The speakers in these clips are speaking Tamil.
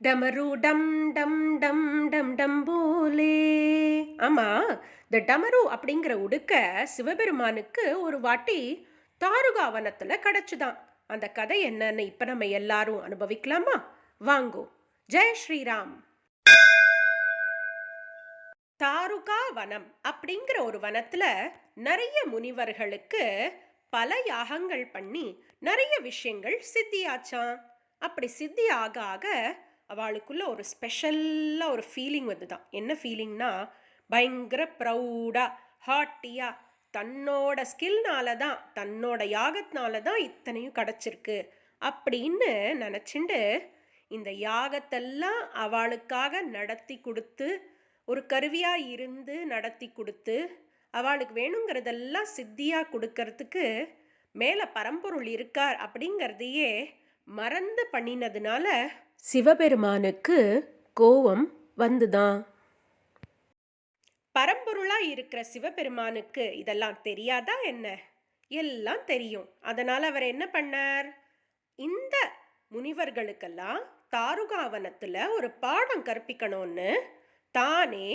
டமரு டம் டம் டம் டம் டம் போலே. ஆமா, இந்த டமரு அப்படிங்கிற உடுக்க சிவபெருமானுக்கு ஒரு வாட்டி தாருகாவனத்துல கிடைச்சுதான். அந்த கதை என்னன்னு இப்ப நம்ம எல்லாரும் அனுபவிக்கலாமா? வாங்கோ. ஜெய் ஸ்ரீராம். தாருகா வனம் அப்படிங்கிற ஒரு வனத்துல நிறைய முனிவர்களுக்கு பல யாகங்கள் பண்ணி நிறைய விஷயங்கள் சித்தியாச்சான். அப்படி சித்தி ஆக ஆக அவளுக்குள்ள ஒரு ஸ்பெஷல்லா ஒரு ஃபீலிங் வந்துதான். என்ன ஃபீலிங்னா, பயங்கர ப்ரௌடா, ஹாட்டியா, தன்னோட ஸ்கில்னால தான், தன்னோட யாகத்தினால தான் இத்தனையும் கிடைச்சிருக்கு அப்படின்னு நினச்சிண்டு இந்த யாகத்தெல்லாம் அவளுக்காக நடத்தி கொடுத்து, ஒரு கருவியா இருந்து நடத்தி கொடுத்து, அவளுக்கு வேணுங்கிறதெல்லாம் சித்தியா கொடுக்கறதுக்கு மேல பரம்பொருள் இருக்கார் அப்படிங்கிறதையே மறந்து பண்ணினதுனால சிவபெருமானுக்கு கோவம் வந்துதான். பரம்பொருளா இருக்கிற சிவபெருமானுக்கு இதெல்லாம் தெரியாதா என்ன? எல்லாம் தெரியும். அதனால அவர் என்ன பண்ணார்? இந்த முனிவர்களுக்கெல்லாம் தாருகாவனத்துல ஒரு பாடம் கற்பிக்கணும்னு தானே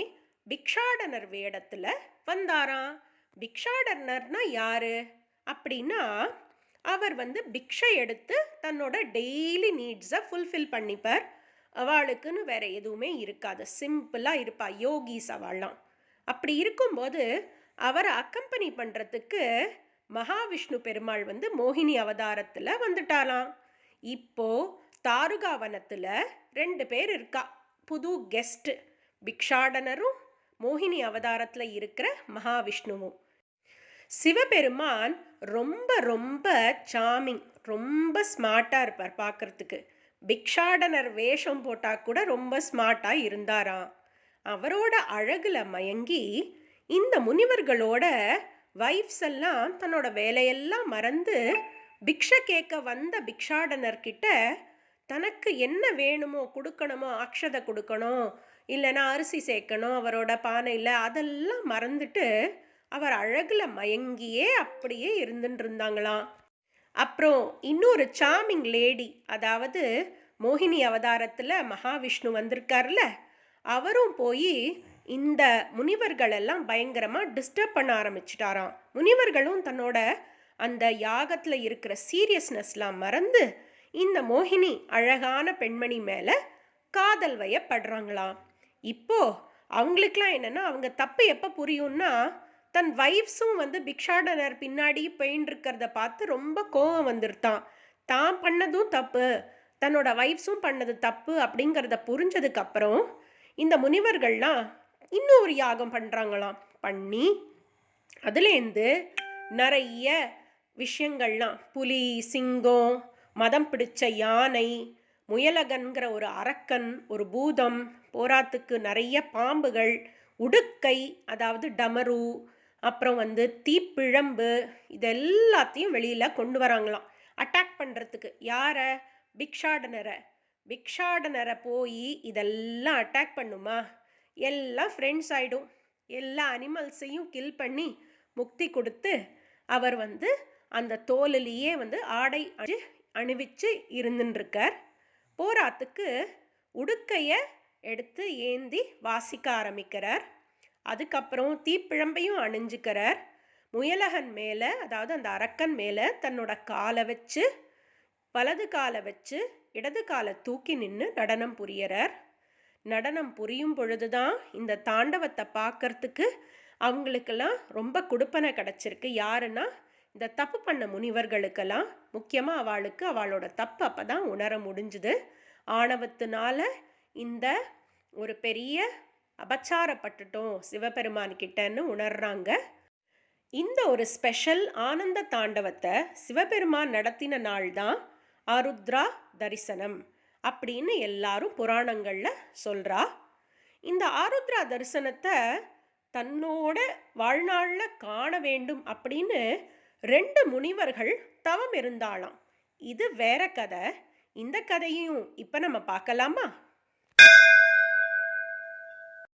பிக்ஷாடனர் வேடத்துல வந்தாராம். பிக்ஷாடனர்னா யாரு அப்படின்னா, அவர் பிக்ஷை எடுத்து தன்னோட டெய்லி நீட்ஸை ஃபுல்ஃபில் பண்ணிப்பார். அவளுக்குன்னு வேற எதுவுமே இருக்காது, சிம்பிளா இருப்பா. யோகிஸ் அவள்லாம். அப்படி இருக்கும்போது அவரை அக்கம்பனி பண்றதுக்கு மகாவிஷ்ணு பெருமாள் மோகினி அவதாரத்துல வந்துட்டாராம். இப்போ தாருகாவனத்துல 2 பேர் இருக்கா, புது கெஸ்ட். பிக்ஷாடனரும் மோகினி அவதாரத்துல இருக்கிற மகாவிஷ்ணுவும். சிவபெருமான் ரொம்ப ரொம்ப சாமிங், ரொம்ப ஸ்மார்ட்டா இருப்பார் பார்க்கறதுக்கு. பிக்ஷாடனர் வேஷம் போட்டா கூட ரொம்ப ஸ்மார்ட்டா இருந்தாராம். அவரோட அழகுல மயங்கி இந்த முனிவர்களோட வைஃப்ஸ் எல்லாம் தன்னோட வேலையெல்லாம் மறந்து பிக்ஷை கேட்க வந்த பிக்ஷாடனர்கிட்ட தனக்கு என்ன வேணுமோ கொடுக்கணுமோ, அக்ஷதை கொடுக்கணும், இல்லைன்னா அரிசி சேர்க்கணும் அவரோட பானையில், அதெல்லாம் மறந்துட்டு அவர் அழகுல மயங்கியே அப்படியே இருந்துட்டு இருந்தாங்களாம். அப்புறம் இன்னொரு சாமிங் லேடி, அதாவது மோகினி அவதாரத்தில் மகாவிஷ்ணு வந்திருக்கார்ல, அவரும் போய் இந்த முனிவர்கள் எல்லாம் பயங்கரமாக டிஸ்டர்ப் பண்ண ஆரம்பிச்சிட்டாராம். முனிவர்களும் தன்னோட அந்த யாகத்தில் இருக்கிற சீரியஸ்னஸ்லாம் மறந்து இந்த மோகினி அழகான பெண்மணி மேலே காதல் வயப்படுறாங்களாம். இப்போ அவங்களுக்கெல்லாம் என்னென்னா, அவங்க தப்பு எப்போ புரியும்னா, தன் வைஃப்ஸும் பிக்ஷாடனர் பின்னாடி போயின்னு இருக்கிறத பார்த்து ரொம்ப கோவம் வந்துருத்தான். தான் பண்ணதும் தப்பு, தன்னோட வைஃப்ஸும் பண்ணது தப்பு அப்படிங்கிறத புரிஞ்சதுக்கப்புறம் இந்த முனிவர்கள்லாம் இன்னொரு யாகம் பண்ணுறாங்களாம். பண்ணி அதுலேருந்து நிறைய விஷயங்கள்லாம், புலி, சிங்கம், மதம் பிடிச்ச யானை, முயலகன்கிற ஒரு அரக்கன், ஒரு பூதம், போராத்துக்கு நிறைய பாம்புகள், உடுக்கை அதாவது டமரு, அப்புறம் தீப்பிழம்பு, இதெல்லாத்தையும் வெளியில் கொண்டு வராங்களாம் அட்டாக் பண்ணுறதுக்கு. யாரை? பிக்ஷாடனரை. பிக்ஷாடனரை போய் இதெல்லாம் அட்டாக் பண்ணுமா? எல்லாம் ஃப்ரெண்ட்ஸ் ஆகிடும். எல்லா அனிமல்ஸையும் கில் பண்ணி முக்தி கொடுத்து அவர் அந்த தோலிலேயே ஆடை அணிவிச்சு இருந்துருக்கார். போராத்துக்கு உடுக்கையை எடுத்து ஏந்தி வாசிக்க ஆரம்பிக்கிறார். அதுக்கப்புறம் தீப்பிழம்பையும் அணிஞ்சுக்கிறார். முயலகன் மேலே, அதாவது அந்த அரக்கன் மேலே தன்னோட காலை வச்சு, வலது காலை வச்சு இடது காலை தூக்கி நின்று நடனம் புரியறார். நடனம் புரியும் பொழுதுதான் இந்த தாண்டவத்தை பார்க்கறதுக்கு அவங்களுக்கெல்லாம் ரொம்ப கொடுப்பனை கிடச்சிருக்கு. யாருன்னா, இந்த தப்பு பண்ண முனிவர்களுக்கெல்லாம். முக்கியமாக அவளுக்கு அவளோட தப்பு அப்போ தான் உணர முடிஞ்சுது. ஆணவத்தினால இந்த ஒரு பெரிய அபச்சாரப்பட்டுட்டோம் சிவபெருமான் கிட்டன்னு உணர்றாங்க. இந்த ஒரு ஸ்பெஷல் ஆனந்த தாண்டவத்தை சிவபெருமான் நடத்தின நாள் தான் ஆருத்ரா தரிசனம் அப்படின்னு எல்லாரும் புராணங்களில் சொல்கிறா. இந்த ஆருத்ரா தரிசனத்தை தன்னோட வாழ்நாளில் காண வேண்டும் அப்படின்னு 2 முனிவர்கள் தவம் இருந்தாளாம். இது வேற கதை. இந்த கதையும் இப்போ நம்ம பார்க்கலாமா?